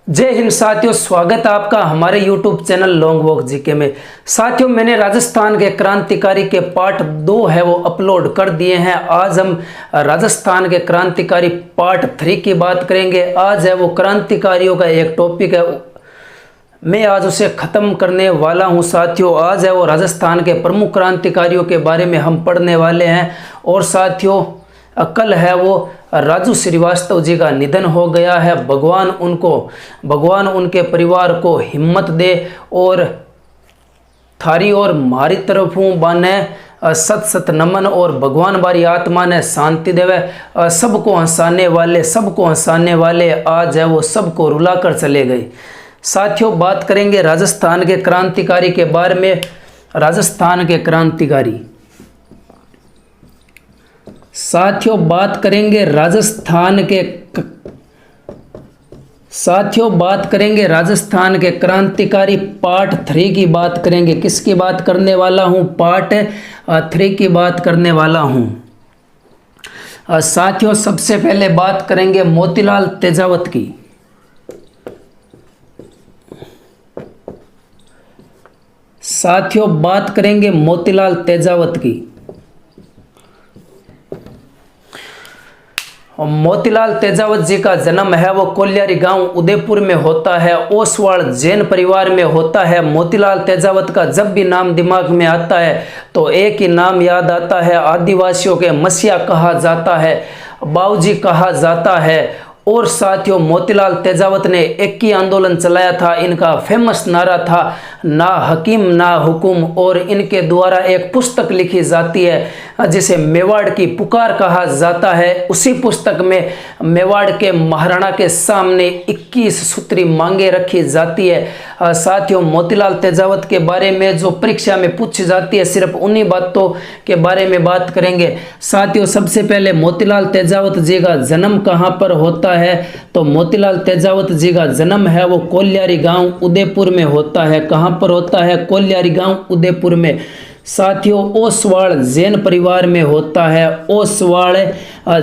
जय हिंद साथियों, स्वागत है आपका हमारे YouTube channel long walk GK में। साथियों, मैंने राजस्थान के क्रांतिकारी के पार्ट 2 है वो अपलोड कर दिए हैं। आज हम राजस्थान के क्रांतिकारी पार्ट 3 की बात करेंगे। आज है वो क्रांतिकारियों का एक टॉपिक है, मैं आज उसे ख़त्म करने वाला हूं। साथियों, आज है वो राजस्थान के प्रमुख क्रांतिकारियों के बारे में हम पढ़ने वाले हैं। और साथियों, कल है वो राजू श्रीवास्तव जी का निधन हो गया है। भगवान उनके परिवार को हिम्मत दे और थारी और मारी तरफों बाने सत सत नमन, और भगवान बारी आत्मा ने शांति देवे। सबको हंसाने वाले आज है वो सबको रुला कर चले गए। साथियों, बात करेंगे राजस्थान के क्रांतिकारी के बारे में। राजस्थान के क्रांतिकारी साथियों, बात करेंगे राजस्थान के क्रांतिकारी पार्ट 3 की बात करेंगे। किसकी बात करने वाला हूं? पार्ट 3 की बात करने वाला हूं। साथियों, सबसे पहले बात करेंगे मोतीलाल तेजावत की। साथियों, बात करेंगे मोतीलाल तेजावत की। मोतीलाल तेजावत जी का जन्म है वो कोल्यारी गांव उदयपुर में होता है। ओसवाल जैन परिवार में होता है। मोतीलाल तेजावत का जब भी नाम दिमाग में आता है तो एक ही नाम याद आता है। आदिवासियों के मसीहा कहा जाता है, बाऊजी कहा जाता है। और साथियों, मोतीलाल तेजावत ने एक ही आंदोलन चलाया था। इनका फेमस नारा था ना हकीम ना हुकुम। और इनके द्वारा एक पुस्तक लिखी जाती है जिसे मेवाड़ की पुकार कहा जाता है। उसी पुस्तक में मेवाड़ के महाराणा के सामने 21 सूत्री मांगे रखी जाती है। साथियों, मोतीलाल तेजावत के बारे में जो परीक्षा में पूछी जाती है, सिर्फ उन्हीं बातों के बारे में बात करेंगे। साथियों, सबसे पहले मोतीलाल तेजावत जी का जन्म कहाँ पर होता है? तो मोतीलाल तेजावत जी का जन्म है वो कोल्यारी गांव उदयपुर में होता है। कहां पर होता है? कोल्यारी गांव उदयपुर में। साथियों, ओसवाल जैन परिवार में होता है। ओसवाल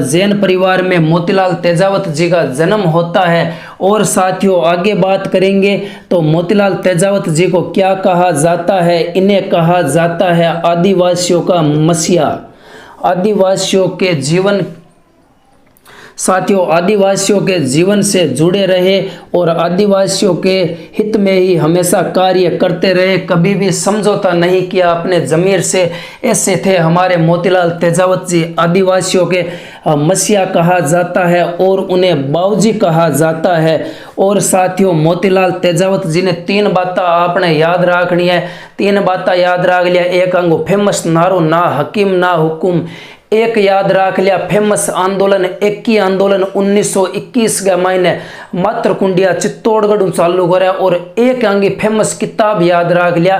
जैन परिवार में मोतीलाल तेजावत जी का जन्म होता है। और साथियों, आगे बात करेंगे तो मोतीलाल तेजावत जी को क्या कहा जाता है? इन्हें कहा जाता है आदिवासियों का मसीहा। आदिवासियों के जीवन साथियों, आदिवासियों के जीवन से जुड़े रहे और आदिवासियों के हित में ही हमेशा कार्य करते रहे। कभी भी समझौता नहीं किया अपने ज़मीर से। ऐसे थे हमारे मोतीलाल तेजावत जी। आदिवासियों के मसीहा कहा जाता है और उन्हें बाऊजी कहा जाता है। और साथियों, मोतीलाल तेजावत जी ने 3 बातें आपने याद रखनी है। 3 बातें याद रख लिया। एक अंगो फेमस नारो ना हकीम ना हुकुम। एक याद रख लिया फेमस आंदोलन, एक ही आंदोलन 1921 के महीने मात्र कुंडिया चित्तौड़गढ़ चालू करे। और एक अंगी फेमस किताब याद रख लिया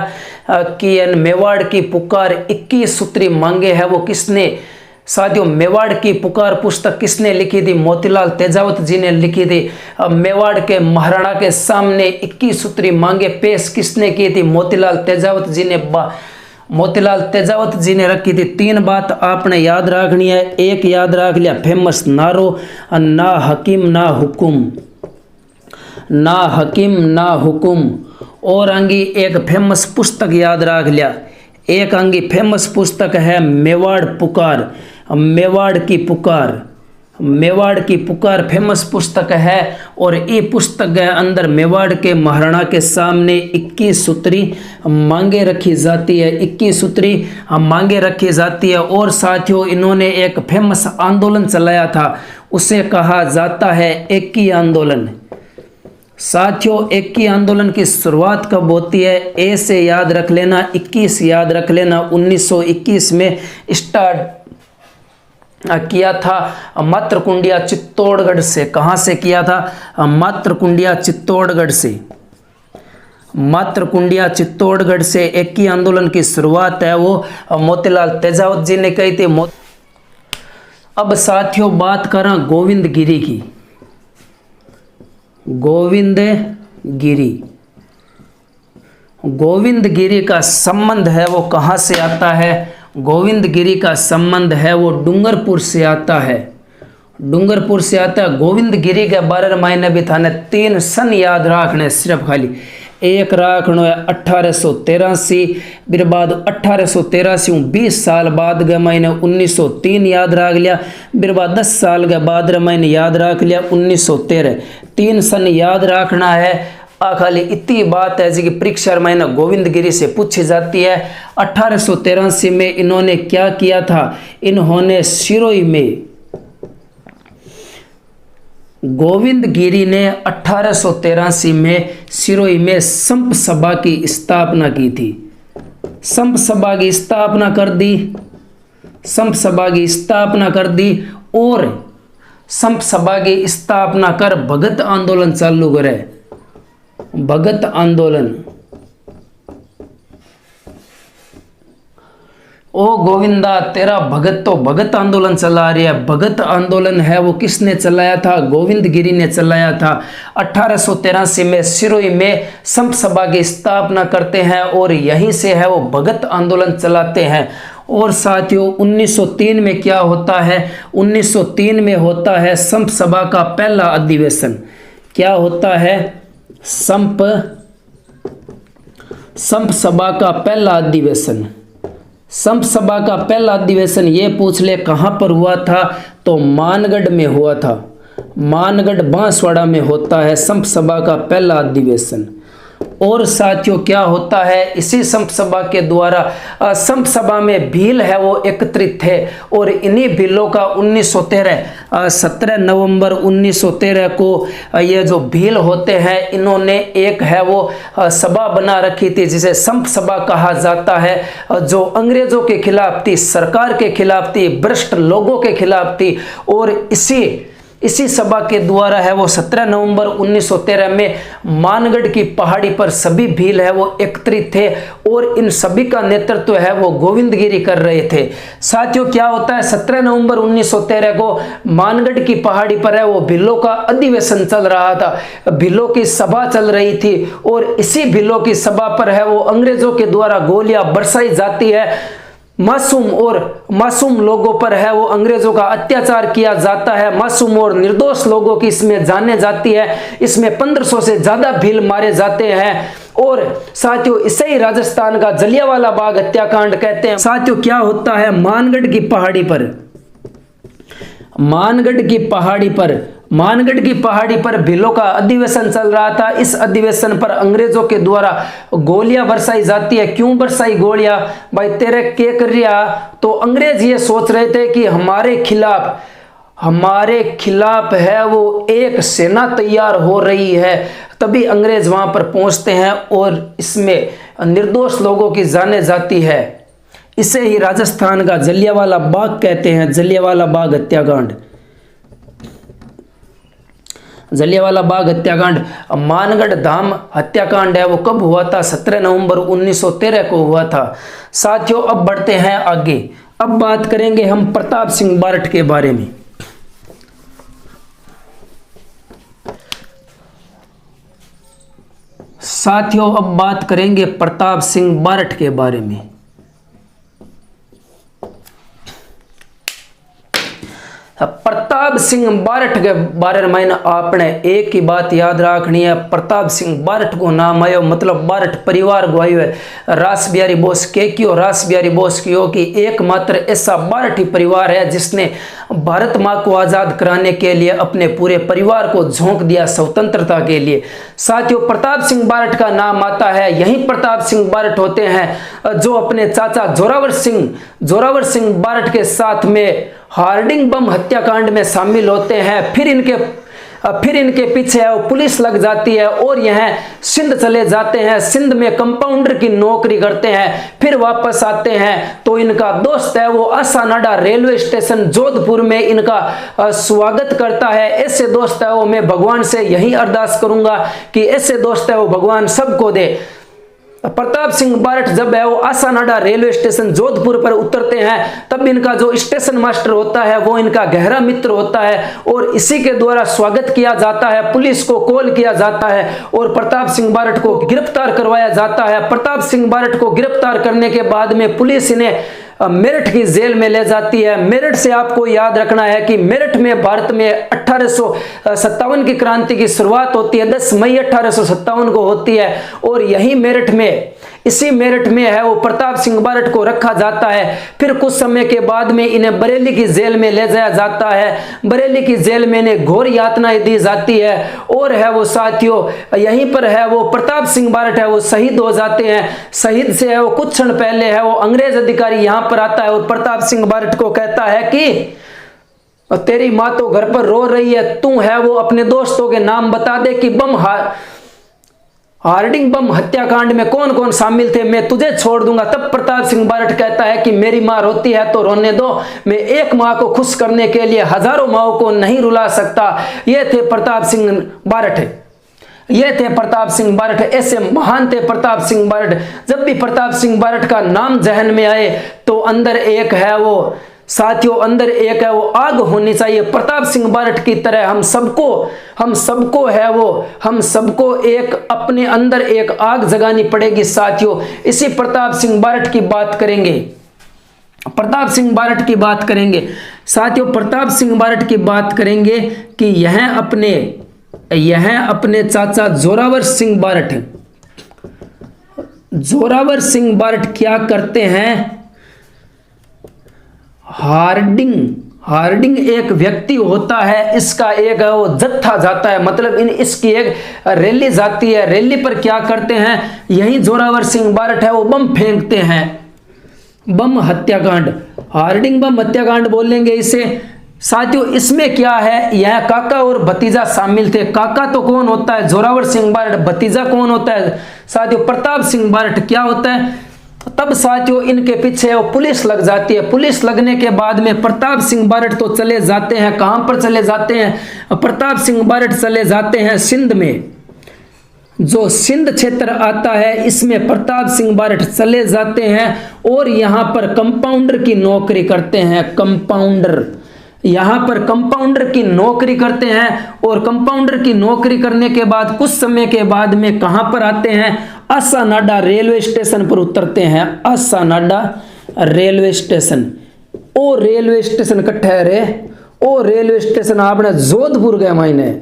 कि मेवाड़ की पुकार 21 सूत्री मांगे है वो किसने? साथियों, मेवाड़ की पुकार पुस्तक किसने लिखी थी? मोतीलाल तेजावत जी ने लिखी थी। मेवाड़ के महाराणा के सामने 21 सूत्री मांगे पेश किसने की थी? मोतीलाल तेजावत जी ने रखी थी। 3 बात आपने याद रखनी है। एक याद रख लिया फेमस नारो ना हकीम ना हुकुम। ना हकीम ना हुकुम। और अंगी एक फेमस पुस्तक याद रख लिया। एक अंगी फेमस पुस्तक है मेवाड़ पुकार। मेवाड़ की पुकार फेमस पुस्तक है। और ये पुस्तक के अंदर मेवाड़ के महाराणा के सामने 21 सूत्री मांगे रखी जाती है। 21 सूत्री मांगे रखी जाती है। और साथियों, इन्होंने एक फेमस आंदोलन चलाया था, उसे कहा जाता है एक्की आंदोलन। साथियों, एक्की आंदोलन की शुरुआत कब होती है? ए से याद रख लेना, 21 याद रख लेना। 1921 में स्टार्ट किया था मात्र कुंडिया चित्तौड़गढ़ से। कहां से किया था? मात्र कुंडिया चित्तौड़गढ़ से। मात्र कुंडिया चित्तौड़गढ़ से एक ही आंदोलन की शुरुआत है वो मोतीलाल तेजावत जी ने कही थी। अब साथियों, बात करें गोविंद गिरी की। गोविंद गिरी का संबंध है वो कहां से आता है? गोविंद गिरी का संबंध है वो डूंगरपुर से आता है। डूंगरपुर से आता है। गोविंद गिरी के बारे में भी थाने 3 सन याद रखने, सिर्फ खाली एक राखनो है 1883, फिर बाद 1883 20 साल बाद गए मैंने 1903 याद रख लिया, फिर बाद 10 साल के बाद मैंने याद रख लिया 1913। 3 सन याद रखना है। खाली इतनी बात है जी कि परीक्षा मैंने गोविंद गिरी से पूछी जाती है। 1883 में इन्होंने क्या किया था? इन्होंने सिरोही में, गोविंद गिरी ने 1883 में सिरोही में संप सभा की स्थापना की थी। संप सभा की स्थापना कर दी, संप सभा की स्थापना कर दी और संप सभा की स्थापना कर भगत आंदोलन चालू करे। भगत आंदोलन, ओ गोविंदा तेरा भगत तो भगत आंदोलन चला रही है। भगत आंदोलन है वो किसने चलाया था? गोविंद गिरी ने चलाया था। 1883 में सिरोही में संप सभा की स्थापना करते हैं और यहीं से है वो भगत आंदोलन चलाते हैं। और साथियों 1903 में क्या होता है? 1903 में होता है संप सभा का पहला अधिवेशन। क्या होता है? संप सभा का पहला अधिवेशन। संप सभा का पहला अधिवेशन ये पूछ ले कहाँ पर हुआ था? तो मानगढ़ में हुआ था। मानगढ़ बांसवाड़ा में होता है संप सभा का पहला अधिवेशन। और साथियों क्या होता है? इसी संप सभा के द्वारा संप सभा में भील है वो एकत्रित थे और इन्हीं भीलों का 1913 17 नवंबर 1913 को ये जो भील होते हैं इन्होंने एक है वो सभा बना रखी थी जिसे संप सभा कहा जाता है, जो अंग्रेजों के खिलाफ थी, सरकार के खिलाफ थी, भ्रष्ट लोगों के खिलाफ थी। और इसी सभा के द्वारा है वो 17 नवंबर 1913 में मानगढ़ की पहाड़ी पर सभी भील है वो एकत्रित थे और इन सभी का नेतृत्व है वो गोविंद गिरी कर रहे थे। साथियों क्या होता है? 17 नवंबर 1913 को मानगढ़ की पहाड़ी पर है वो भीलों का अधिवेशन चल रहा था, भीलों की सभा चल रही थी और इसी भीलों की सभा पर है वो अंग्रेजों के द्वारा गोलियां बरसाई जाती है। मासूम लोगों पर है वो अंग्रेजों का अत्याचार किया जाता है। मासूम और निर्दोष लोगों की इसमें जाने जाती है। इसमें 1500 से ज्यादा भील मारे जाते हैं। और साथियों इसे ही राजस्थान का जलियांवाला बाग हत्याकांड कहते हैं। साथियों क्या होता है? मानगढ़ की पहाड़ी पर, मानगढ़ की पहाड़ी पर भीलों का अधिवेशन चल रहा था। इस अधिवेशन पर अंग्रेजों के द्वारा गोलियां बरसाई जाती है। क्यों बरसाई गोलियां? भाई तेरे के कर रिया? तो अंग्रेज ये सोच रहे थे कि हमारे खिलाफ है वो एक सेना तैयार हो रही है। तभी अंग्रेज वहां पर पहुंचते हैं और इसमें निर्दोष लोगों की जाने जाती है। इसे ही राजस्थान का जलियांवाला बाग कहते हैं, जलियांवाला बाग हत्याकांड। जलियांवाला बाग हत्याकांड, मानगढ़ धाम हत्याकांड है वो कब हुआ था? 17 नवंबर 1913 को हुआ था। साथियों अब बढ़ते हैं आगे। अब बात करेंगे हम प्रताप सिंह बारठ के बारे में। साथियों अब बात करेंगे प्रताप सिंह बारठ के बारे में। प्रताप सिंह बारठ के बारे में आपने एक ही बात याद रखनी है। प्रताप सिंह बारठ को नाम आयो मतलब बारठ परिवार को आयो है। रास बिहारी बोस के क्यों? रास बिहारी बोस क्यों कि एकमात्र ऐसा बारठी परिवार है जिसने भारत माँ को आज़ाद कराने के लिए अपने पूरे परिवार को झोंक दिया स्वतंत्रता के लिए। साथियों प्रताप सिंह बारठ का नाम आता है, यही प्रताप सिंह बारठ होते हैं जो अपने चाचा जोरावर सिंह बारठ के साथ में हार्डिंग बम हत्याकांड में शामिल होते हैं। फिर इनके पीछे पुलिस लग जाती है और यह सिंध चले जाते हैं। सिंध में कंपाउंडर की नौकरी करते हैं। फिर वापस आते हैं तो इनका दोस्त है वो आसानाडा रेलवे स्टेशन जोधपुर में इनका स्वागत करता है। ऐसे दोस्त है वो मैं भगवान से यही अरदास करूंगा कि ऐसे दोस्त है वो भगवान सबको दे। प्रताप सिंह बारठ जब है वो आसानाडा रेलवे स्टेशन जोधपुर पर उतरते हैं तब इनका जो स्टेशन मास्टर होता है वो इनका गहरा मित्र होता है और इसी के द्वारा स्वागत किया जाता है। पुलिस को कॉल किया जाता है और प्रताप सिंह बारठ को गिरफ्तार करवाया जाता है। प्रताप सिंह बारठ को गिरफ्तार करने के बाद में पुलिस इन्हें मेरठ की जेल में ले जाती है। मेरठ से आपको याद रखना है कि मेरठ में भारत में 1857 की क्रांति की शुरुआत होती है, 10 मई 1857 को होती है। और यही मेरठ में, इसी मेरठ में है वो प्रताप सिंह बारठ को रखा जाता है। फिर कुछ समय के बाद में इन्हें बरेली की जेल में ले जाया जाता है। बरेली की जेल में इन्हें घोर यातनाएं दी जाती है। और है वो साथियों, यहीं पर है वो प्रताप सिंह बारठ है वो शहीद हो जाते हैं। शहीद से है वो कुछ क्षण पहले है वो अंग्रेज अधिकारी यहां पर आता है और प्रताप सिंह बारठ को कहता है कि तेरी माँ तो घर पर रो रही है, तू है वो अपने दोस्तों के नाम बता दे कि हार्डिंग बम हत्याकांड में कौन कौन शामिल थे, मैं तुझे छोड़ दूंगा। तब प्रताप सिंह बारठ कहता है कि मेरी माँ रोती है तो रोने दो, मैं एक माँ को खुश करने के लिए हजारों माँओं को नहीं रुला सकता। ये थे प्रताप सिंह बारठ, ये थे प्रताप सिंह बारठ, ऐसे महान थे प्रताप सिंह बारठ। जब भी प्रताप सिंह बारठ का नाम जहन में आए तो अंदर एक है वो साथियों, अंदर एक है वो आग होनी चाहिए। प्रताप सिंह बारठ की तरह हम सबको है वो, हम सबको एक अपने अंदर एक आग जगानी पड़ेगी साथियों। इसी प्रताप सिंह बारठ की बात करेंगे, प्रताप सिंह बारठ की बात करेंगे साथियों। प्रताप सिंह बारठ की बात करेंगे कि यह अपने चाचा जोरावर सिंह बारठ, जोरावर सिंह बारठ क्या करते हैं, हार्डिंग एक व्यक्ति होता है, इसका एक वो जत्था जाता है, मतलब इसकी एक रैली जाती है। रैली पर क्या करते हैं, यही जोरावर सिंह बारठ है वो बम फेंकते हैं। बम हत्याकांड, हार्डिंग बम हत्याकांड बोलेंगे इसे साथियों। इसमें क्या है, यह काका और भतीजा शामिल थे। काका तो कौन होता है, जोरावर सिंह बारठ। भतीजा कौन होता है साथियों, प्रताप सिंह बारठ। क्या होता है, तब साथियों इनके पीछे वो पुलिस लग जाती है। पुलिस लगने के बाद में प्रताप सिंह बारठ तो चले जाते हैं, कहां पर चले जाते हैं, प्रताप सिंह बारठ चले जाते हैं सिंध में। जो सिंध क्षेत्र आता है इसमें प्रताप सिंह बारठ चले जाते हैं और यहां पर कंपाउंडर की नौकरी करते हैं। कंपाउंडर, यहां पर कंपाउंडर की नौकरी करते हैं और कंपाउंडर की नौकरी करने के बाद कुछ समय के बाद में कहां पर आते हैं, आसानाडा रेलवे स्टेशन पर उतरते हैं। आसानाडा रेलवे स्टेशन, ओ रेलवे स्टेशन कट्ठे रे, ओ रेलवे स्टेशन आपने जोधपुर गए मायने।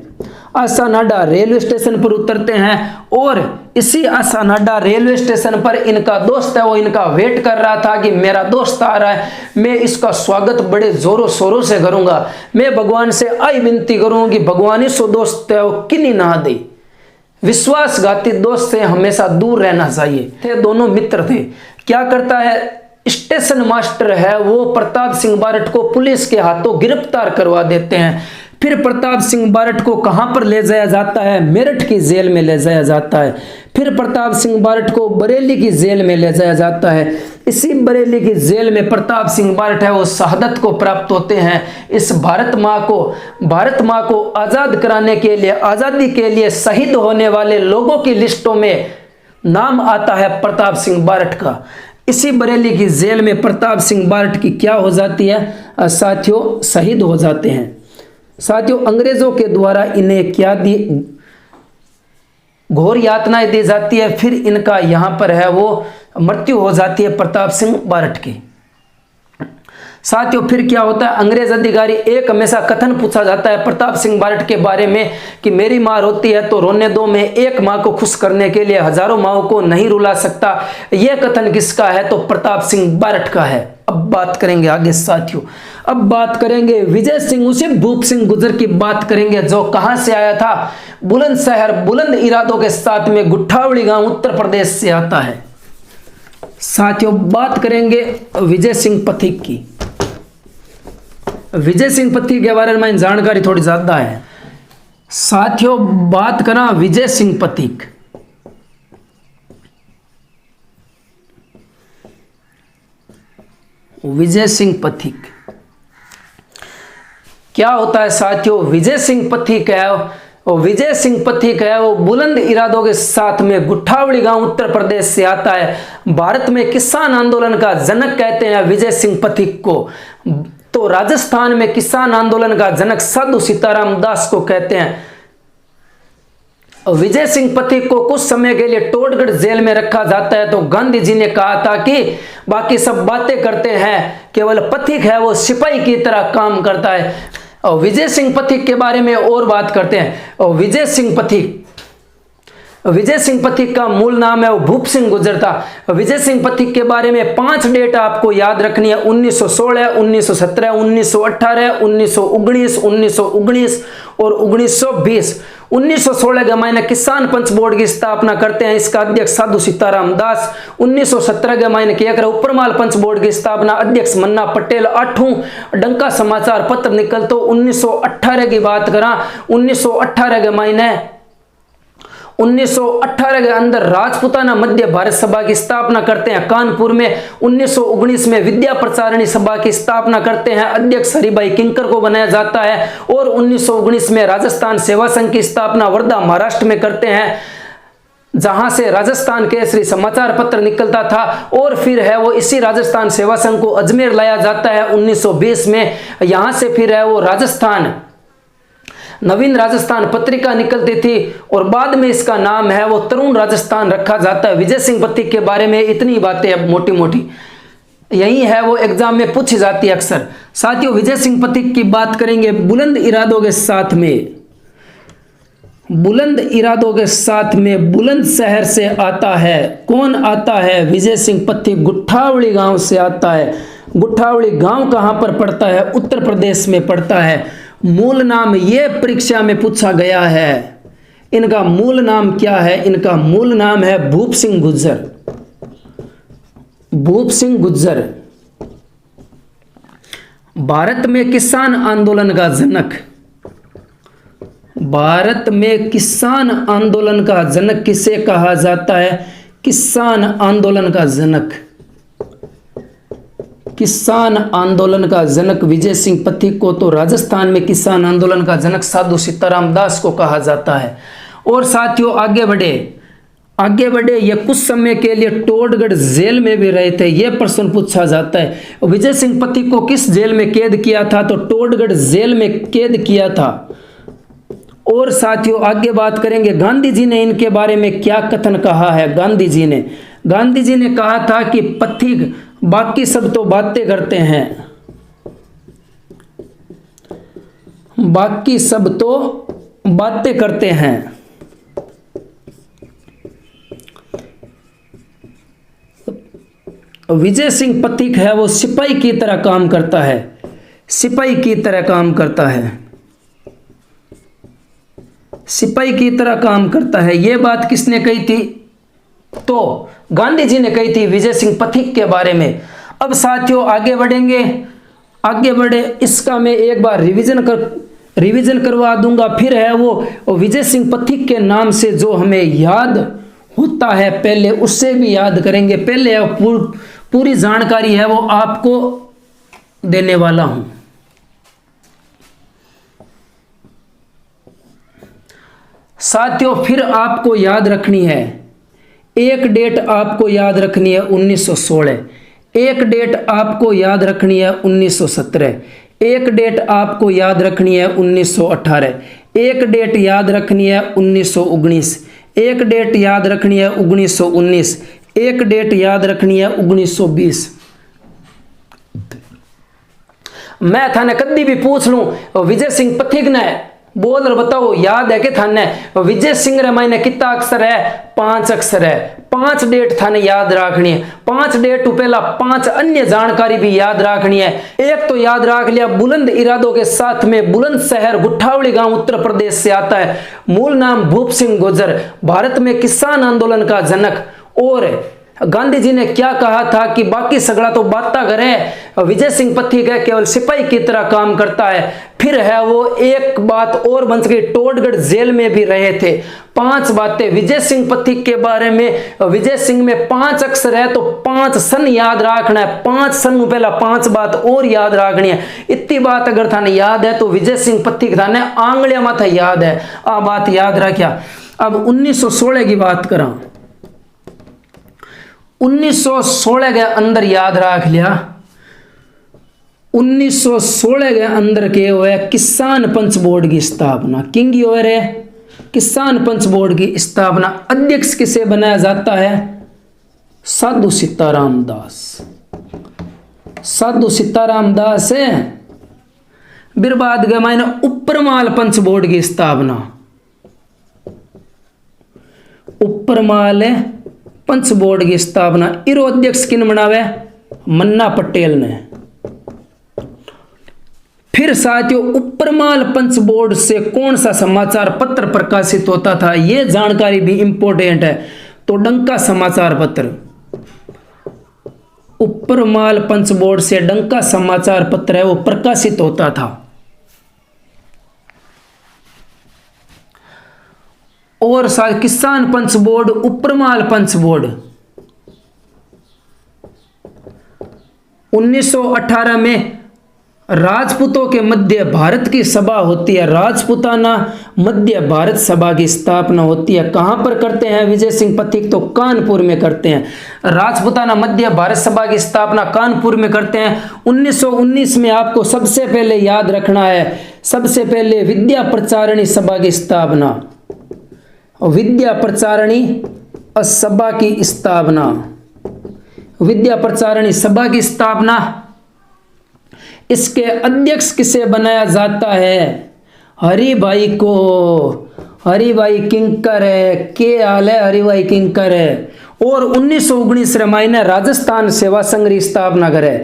आसानाडा रेलवे स्टेशन पर उतरते हैं और इसी आसानाडा रेलवे स्टेशन पर इनका दोस्त है वो इनका वेट कर रहा था कि मेरा दोस्त आ रहा है, मैं इसका स्वागत बड़े जोरों शोरों से करूंगा। मैं भगवान से आई विनती करूंगी कि भगवान इस दोस्त है वो किन्हीं ना दे। विश्वासघाती दोस्त से हमेशा दूर रहना चाहिए। थे दोनों मित्र थे। क्या करता है, स्टेशन मास्टर है वो प्रताप सिंह बारठ को पुलिस के हाथों गिरफ्तार करवा देते हैं। फिर प्रताप सिंह बारठ को कहां पर ले जाया जाता है, मेरठ की जेल में ले जाया जाता है। फिर प्रताप सिंह बारठ को बरेली की जेल में ले जाया जाता है। इसी बरेली की जेल में प्रताप सिंह बारठ है वो शहादत को प्राप्त होते हैं। इस भारत माँ को आजाद कराने के लिए, आजादी के लिए शहीद होने वाले लोगों की लिस्टों में नाम आता है प्रताप सिंह बारठ का। इसी बरेली की जेल में प्रताप सिंह बारठ की क्या हो जाती है साथियों, शहीद हो जाते हैं। साथियों अंग्रेजों के द्वारा इन्हें क्या दी, घोर यातनाएं दी जाती है। फिर इनका यहां पर है वो मृत्यु हो जाती है प्रताप सिंह बारठ की। साथियों फिर क्या होता है, अंग्रेज अधिकारी एक हमेशा कथन पूछा जाता है प्रताप सिंह बारठ के बारे में कि मेरी माँ रोती है तो रोने दो, मैं एक माँ को खुश करने के लिए हजारों माँओं को नहीं रुला सकता। यह कथन किसका है, तो प्रताप सिंह बारठ का है। अब बात करेंगे आगे साथियों, अब बात करेंगे विजय सिंह उसे भूप सिंह गुर्जर की बात करेंगे, जो कहां से आया था, बुलंदशहर, बुलंद इरादों के साथ में गुट्ठावड़ी गांव उत्तर प्रदेश से आता है। साथियों बात करेंगे विजय सिंह पथिक की। विजय सिंह पथिक के बारे में जानकारी थोड़ी ज्यादा है साथियों। बात करा विजय सिंह पथिक, विजय सिंह पथिक क्या होता है साथियों, विजय सिंह पथिक है विजय सिंह पथिक है वो बुलंद इरादों के साथ में गुट्ठावड़ी गांव उत्तर प्रदेश से आता है। भारत में किसान आंदोलन का जनक कहते हैं विजय सिंह पथिक को। तो राजस्थान में किसान आंदोलन का जनक साधु सीताराम दास को कहते हैं। विजय सिंह पथिक को कुछ समय के लिए टोडगढ़ जेल में रखा जाता है। तो गांधी जी ने कहा था कि बाकी सब बातें करते हैं, केवल पथिक है वो सिपाही की तरह काम करता है। और विजय सिंह पथिक के बारे में और बात करते हैं। और विजय सिंह पथिक का मूल नाम है वो भूप सिंह गुर्जर था। विजय सिंह पथिक के बारे में 5 डेट आपको याद रखनी है, 1916, 1917, 1918, 1919, 1919 और 1920। 1916 के महीने किसान पंच बोर्ड की स्थापना करते हैं, इसका अध्यक्ष साधु सीताराम दास। 1917 के महीने किया कर उपरमाल पंच बोर्ड की स्थापना, अध्यक्ष मन्ना पटेल। 8वां डंका समाचार पत्र निकल तो 1918 की बात करा। 1918 के महीने 1918 के अंदर राजपूताना मध्य भारत सभा की स्थापना करते हैं कानपुर में। 1919 में विद्या प्रचारणी सभा की स्थापना करते हैं, अध्यक्ष हरिभाई किंकर को बनाया जाता है। और 1919 में राजस्थान सेवा संघ की स्थापना वर्धा महाराष्ट्र में करते हैं, जहां से राजस्थान केसरी समाचार पत्र निकलता था। और फिर है वो इसी राजस्थान सेवा संघ को अजमेर लाया जाता है 1920 में। यहां से फिर है वो राजस्थान नवीन राजस्थान पत्रिका निकलती थी और बाद में इसका नाम है वो तरुण राजस्थान रखा जाता है। विजय सिंह पथिक के बारे में इतनी बातें अब मोटी मोटी यही है वो एग्जाम में पूछी जाती है अक्सर। साथियों, विजय सिंह पथिक की बात करेंगे बुलंद इरादों के साथ में बुलंदशहर से आता है। कौन आता है? विजय सिंह पथिक गुट्ठावली गांव से आता है। गुट्ठावली गांव कहां पर पड़ता है? उत्तर प्रदेश में पड़ता है। मूल नाम ये परीक्षा में पूछा गया है, इनका मूल नाम क्या है? इनका मूल नाम है भूप सिंह गुर्जर। भूप सिंह गुर्जर भारत में किसान आंदोलन का जनक। भारत में किसान आंदोलन का जनक किसे कहा जाता है? किसान आंदोलन का जनक, किसान आंदोलन का जनक विजय सिंह पथिक को तो राजस्थान में किसान आंदोलन का जनक साधु सीताराम दास को कहा जाता है। और साथियों आगे बढ़े ये कुछ समय के लिए टोडगढ़ जेल में भी रहे थे, यह प्रश्न पूछा जाता है। विजय सिंह पथिक को किस जेल में कैद किया था? तो टोडगढ़ जेल में कैद किया था। और साथियों आगे बात करेंगे गांधी जी ने इनके बारे में क्या कथन कहा है। गांधी जी ने कहा था कि पथिक बाकी सब तो बातें करते हैं, बाकी सब तो बातें करते हैं। विजय सिंह पथिक है वो सिपाही की तरह काम करता है, सिपाही की तरह काम करता है, सिपाही की तरह काम करता है। यह बात किसने कही थी? तो गांधी जी ने कही थी विजय सिंह पथिक के बारे में। अब साथियों आगे बढ़े इसका मैं एक बार रिवीजन करवा दूंगा। फिर है वो विजय सिंह पथिक के नाम से जो हमें याद होता है पहले उससे भी याद करेंगे। पहले पूरी जानकारी है वो आपको देने वाला हूं। साथियों फिर आपको याद रखनी है, एक डेट आपको याद रखनी है 1916, एक डेट आपको याद रखनी है 1917, एक डेट आपको याद रखनी है 1918, एक डेट याद रखनी है 1919, एक डेट याद रखनी है 1919, एक डेट याद रखनी है 1920। मैं थाने कदी भी पूछ लूं विजय सिंह पथिक ने बोल रहे बताओ याद है कि थाने विजय सिंह रे मायने कितना अक्षर है? 5 अक्षर है। 5 डेट थाने याद रखनी है। 5 डेट तो पहला 5 अन्य जानकारी भी याद रखनी है। एक तो याद रख लिया बुलंद इरादों के साथ में बुलंदशहर गुट्ठावली गांव उत्तर प्रदेश से आता है। मूल नाम भूप सिंह गुर्जर, भारत में किसान आंदोलन का जनक। और गांधी जी ने क्या कहा था कि बाकी सगड़ा तो बाता करे, विजय सिंह पथिक है केवल सिपाही की तरह काम करता है। फिर है वो एक बात और बन गई, टोडगढ़ जेल में भी रहे थे। 5 बातें विजय सिंह पथिक के बारे में। विजय सिंह में 5 अक्षर है तो 5 सन याद रखना है। 5 सन पहला 5 बात और याद रखनी है। इतनी बात अगर थाने याद है तो विजय सिंह पथिक थाने आंगलिया माथा याद है। आ बात याद रखिया। अब 1916 की बात करा, 1916 के अंदर याद रख लिया, 1916 के अंदर के हुए किसान पंच बोर्ड की स्थापना। किंग हुए रे किसान पंच बोर्ड की स्थापना अध्यक्ष किसे बनाया जाता है? साधु सीताराम दास। साधु सीताराम दास है। बिरबाद गए मायने उपरमाल पंच बोर्ड की स्थापना, उपरमाल पंच बोर्ड की स्थापना इरो अध्यक्ष किन बनावे? मन्ना पटेल ने। फिर साथियों उपरमाल पंच बोर्ड से कौन सा समाचार पत्र प्रकाशित होता था, यह जानकारी भी इंपॉर्टेंट है। तो डंका समाचार पत्र, उपरमाल पंच बोर्ड से डंका समाचार पत्र है वो प्रकाशित होता था। और किसान पंच बोर्ड, उपरमाल पंच बोर्ड 1918 में राजपूतों के मध्य भारत की सभा होती है, राजपूताना मध्य भारत सभा की स्थापना होती है। कहां पर करते हैं विजय सिंह पथिक? तो कानपुर में करते हैं। राजपूताना मध्य भारत सभा की स्थापना कानपुर में करते हैं। 1919 में आपको सबसे पहले याद रखना है, सबसे पहले विद्या प्रचारणी सभा की स्थापना, विद्या प्रचारणी सभा की स्थापना, विद्या प्रचारणी सभा की स्थापना। इसके अध्यक्ष किसे बनाया जाता है? हरिभाई को। हरिभाई किंकर है, के हाल है हरिभाई किंकर है। और 1919 मायने राजस्थान सेवा संघ की स्थापना करे,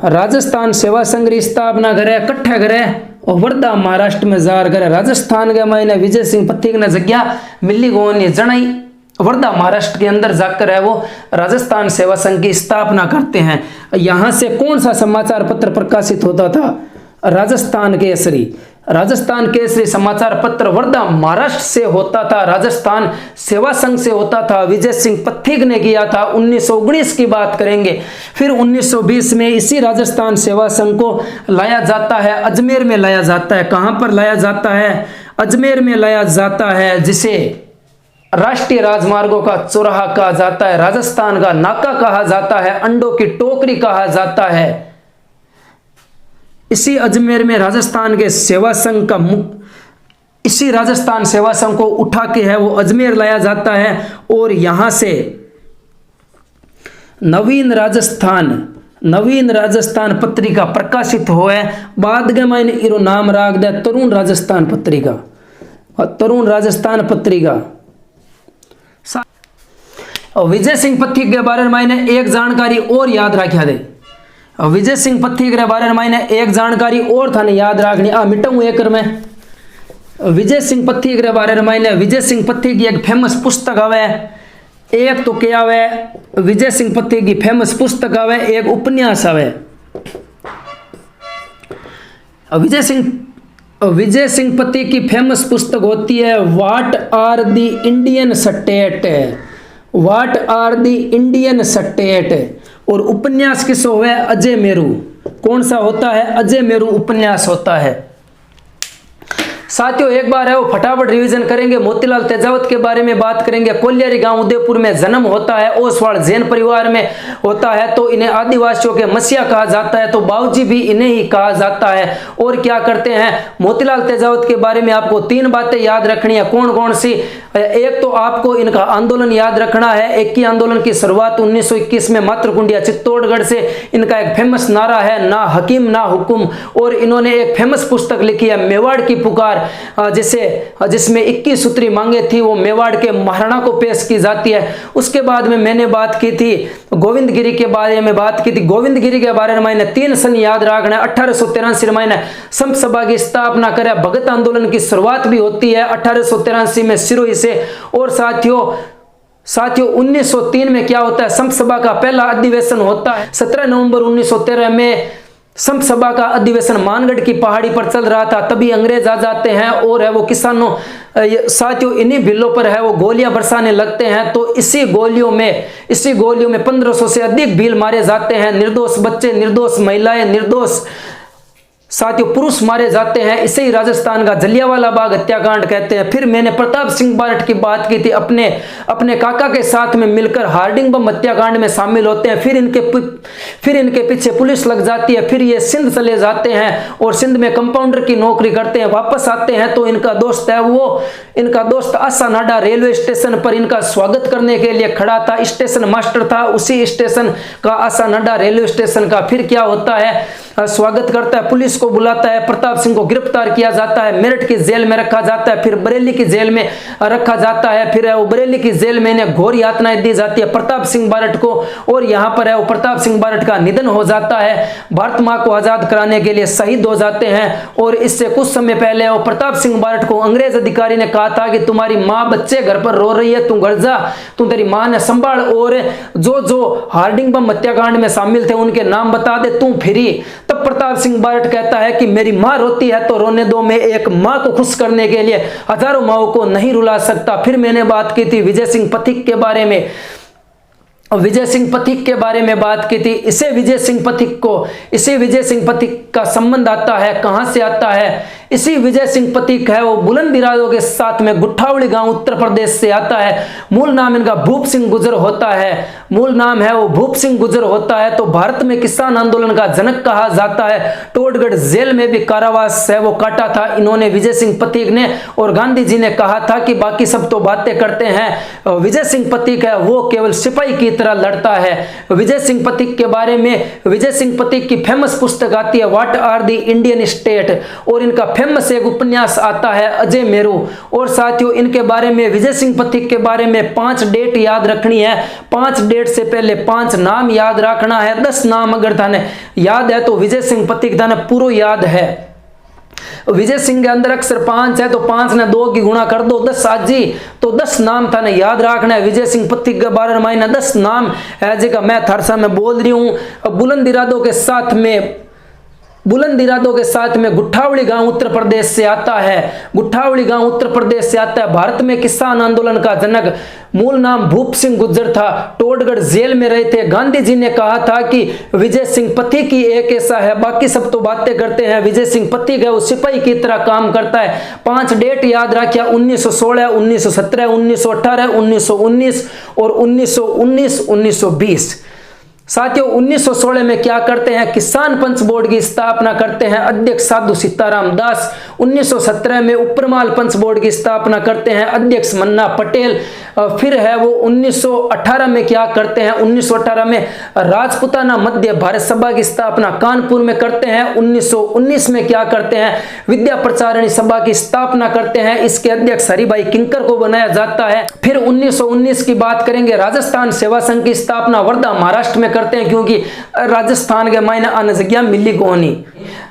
राजस्थान सेवा संघ की स्थापना करे, कट्ठे करे और वर्धा महाराष्ट्र में जार करे। राजस्थान के मायने विजय सिंह पथिक ने जगह मिली गोनी जनाई, वर्धा महाराष्ट्र के अंदर जाकर है वो राजस्थान सेवा संघ की स्थापना करते हैं। यहां से कौन सा समाचार पत्र प्रकाशित होता था? राजस्थान केसरी। राजस्थान केसरी समाचार पत्र वर्धा महाराष्ट्र से होता था, राजस्थान सेवा संघ से होता था, विजय सिंह पथिक ने किया था। 1919 की बात करेंगे। फिर 1920 में इसी राजस्थान सेवा संघ को लाया जाता है, अजमेर में लाया जाता है। कहां पर लाया जाता है? अजमेर में लाया जाता है, जिसे राष्ट्रीय राजमार्गों का चौराहा कहा जाता है, राजस्थान का नाका कहा जाता है, अंडों की टोकरी कहा जाता है। इसी अजमेर में राजस्थान के सेवा संघ का इसी राजस्थान सेवा संघ को उठा के है वो अजमेर लाया जाता है। और यहां से नवीन राजस्थान पत्रिका प्रकाशित हुए। बाद के मायने इरो नाम राख दे तरुण राजस्थान पत्रिका, तरुण राजस्थान पत्रिका। विजय सिंह पथिक के बारे में मायने एक जानकारी और याद रखा दे। विजय सिंह पथिक के बारे में मायने एक जानकारी और थाने याद रखनी, मिटाऊं एक में। विजय सिंह पथिक के बारे में मायने विजय सिंह पथिक की एक फेमस पुस्तक आवे, एक तो क्या आवे विजय सिंह पथिक की फेमस पुस्तक आवे, एक उपन्यास आवे। विजय सिंह पथिक की फेमस पुस्तक होती है what are the Indian state, what are the Indian state. और उपन्यास किस हो है? अजय मेरू। कौन सा होता है? अजय मेरू उपन्यास होता है। साथियों एक बार है वो फटाफट रिवीजन करेंगे। मोतीलाल तेजावत के बारे में बात करेंगे। कोलियारी गांव उदयपुर में जन्म होता है, ओसवाल जैन परिवार में होता है, तो इन्हें आदिवासियों के मसीहा कहा जाता है, तो बाबूजी भी इन्हें ही कहा जाता है। और क्या करते हैं? मोतीलाल तेजावत के बारे में आपको 3 बातें याद रखनी है। कौन कौन सी? एक तो आपको इनका आंदोलन याद रखना है। 21 आंदोलन की शुरुआत 1921 में मातृकुंडिया चित्तौड़गढ़ से। इनका एक फेमस नारा है ना हकीम ना हुकुम। और इन्होंने एक फेमस पुस्तक लिखी है मेवाड़ की पुकार, जिसमें 21 सूत्री मांगे थी, वो मेवाड़ के महाराणा को पेश की जाती है। उसके बाद में मैंने बात की थी गोविंद गिरी के बारे में बात की थी। गोविंद गिरी के बारे में मैंने 3 सन याद रखना है। 1883 में मैंने संत सभा की स्थापना करे। भगत आंदोलन की शुरुआत भी होती है 1883 में सिरोही से। और साथियों 1903 में क्या होता है? संत सभा का पहला अधिवेशन होता है। 17 नवंबर 1913 में संत सभा का अधिवेशन मानगढ़ की पहाड़ी पर चल रहा था। तभी अंग्रेज आ जाते हैं और है वो किसानों साथियों इन्हीं बिलों पर है वो गोलियां बरसाने लगते हैं। तो इसी गोलियों में 1500 से अधिक भील मारे जाते हैं। निर्दोष बच्चे, निर्दोष महिलाएं, निर्दोष साथियों पुरुष मारे जाते हैं, इसे ही राजस्थान का जलियांवाला बाग हत्याकांड कहते हैं। फिर मैंने प्रताप सिंह बारट की बात की थी, अपने काका के साथ में मिलकर हार्डिंग बम हत्याकांड में शामिल होते हैं। फिर इनके पीछे पुलिस लग जाती है। फिर ये सिंध चले जाते हैं और सिंध में कंपाउंडर की नौकरी करते हैं। वापस आते हैं तो इनका दोस्त आशा नाडा रेलवे स्टेशन पर इनका स्वागत करने के लिए खड़ा था। स्टेशन मास्टर था उसी स्टेशन का, आशा नाडा रेलवे स्टेशन का। फिर क्या होता है, स्वागत करता है, पुलिस को बुलाता है, प्रताप सिंह को गिरफ्तार किया जाता है, मेरठ की जेल में रखा जाता है, फिर बरेली की जेल में रखा जाता है। फिर वो बरेली की जेल में इन्हें घोर यातनाएं दी जाती है प्रताप सिंह बारट को, और यहाँ पर है वो प्रताप सिंह बारट का निधन हो जाता है। भारत माँ को आजाद कराने के लिए शहीद हो जाते हैं। और इससे कुछ समय पहले वो प्रताप सिंह बारट को अंग्रेज अधिकारी ने कहा था कि तुम्हारी माँ बच्चे घर पर रो रही है, तू घर जा, तू तेरी माँ ने संभाल, और जो हार्डिंग बम हत्याकांड में शामिल थे उनके नाम बता दे, तू फ्री। तब प्रताप सिंह बारट कहता है कि मेरी माँ रोती है तो रोने दो, मैं एक माँ को खुश करने के लिए हजारों माँओं को नहीं रुला सकता। फिर मैंने बात की थी विजय सिंह पथिक के बारे में, बात की थी। इसे विजय सिंह पथिक का संबंध आता है, कहां से आता है? इसी विजय सिंह पथिक है वो बुलंद इरादों के साथ में गुट्ठावली गांव उत्तर प्रदेश से आता है। मूल नाम इनका भूप सिंह गुजर होता है। तो भारत में किसान आंदोलन का जनक कहा जाता है। टोडगढ़ जेल में भी कारावास है वो काटा था इन्होंने, विजय सिंह पथिक ने। और गांधी जी ने कहा था कि बाकी सब तो बातें करते हैं, विजय सिंह पथिक है वो केवल सिपाही की तरह लड़ता है। विजय सिंह पथिक के बारे में विजय सिंह पथिक की फेमस पुस्तक आती है what are the Indian state, और इनका फेमस एक उपन्यास आता है अजय मेरू। और साथियों इनके बारे में, विजय सिंह पथिक के बारे में 5 डेट याद रखनी है। 5 डेट से पहले 5 नाम याद रखना है। 10 नाम अगर थाने याद है तो विजय सिंह पथिक थाने पूरा याद है। विजय सिंह के अंदर अक्षर 5 है तो 5 ने 2 की गुणा कर दो, 10 आजी, तो 10 नाम थाने याद रखना है। विजय सिंह पथिक के बारे में 10 नाम है जगह मैं थारसा में बोल रही हूं। बुलंद इरादों के साथ में गुट्ठावली गांव उत्तर प्रदेश से आता है। भारत में किसान आंदोलन का जनक, मूल नाम भूप सिंह गुज्जर था, टोडगढ़ जेल में रहे थे। गांधी जी ने कहा था कि विजय सिंह पथिक ही एक ऐसा है, बाकी सब तो बातें करते हैं, विजय सिंह पथिक है वो सिपाही की तरह काम करता है। 5 डेट याद रखिए, 1916, 1917, 1918, 1919 और 1920। साथियों 1916 में क्या करते हैं, किसान पंच बोर्ड की स्थापना करते हैं, अध्यक्ष साधु सीताराम दास। 1917 में उपरमाल पंच बोर्ड की स्थापना करते हैं, अध्यक्ष मन्ना पटेल। फिर है वो 1918 में क्या करते हैं, 1918 में राजपुताना मध्य भारत सभा की स्थापना कानपुर में करते हैं। 1919 में क्या करते हैं, विद्या प्रचारणी सभा की स्थापना करते हैं, इसके अध्यक्ष हरिभाई किंकर को बनाया जाता है। फिर 1919 की बात करेंगे, राजस्थान सेवा संघ की स्थापना वर्धा महाराष्ट्र में करते हैं, क्योंकि राजस्थान के मायने आने जगह मिली कोनी।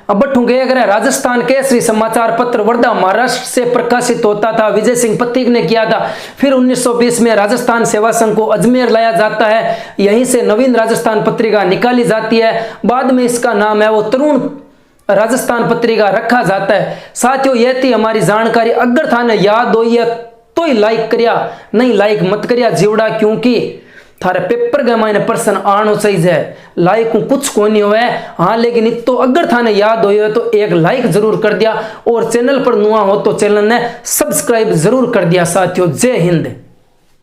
अब बठूंगे अगर राजस्थान केसरी समाचार पत्र वर्धा महाराष्ट्र से प्रकाशित होता था, विजय सिंह पथिक ने किया था। फिर 1920 में राजस्थान सेवा संघ को अजमेर लाया जाता है, यहीं से नवीन राजस्थान पत्रिका निकाली जाती है। बाद में इसका नाम है वो तरुण राजस्थान पत्रिका रखा जाता है। साथियों यह थी हमारी जानकारी। अगर थाने याद हो या तो ही लाइक करिया, नहीं लाइक मत करिया जीवड़ा, क्योंकि थारे पेपर के मायने प्रश्न आनो चाहिए। लाइक कुछ को नहीं हुआ है, हाँ, लेकिन तो अगर थाने याद हो तो एक लाइक जरूर कर दिया, और चैनल पर नुआ हो तो चैनल ने सब्सक्राइब जरूर कर दिया। साथियों जय हिंद।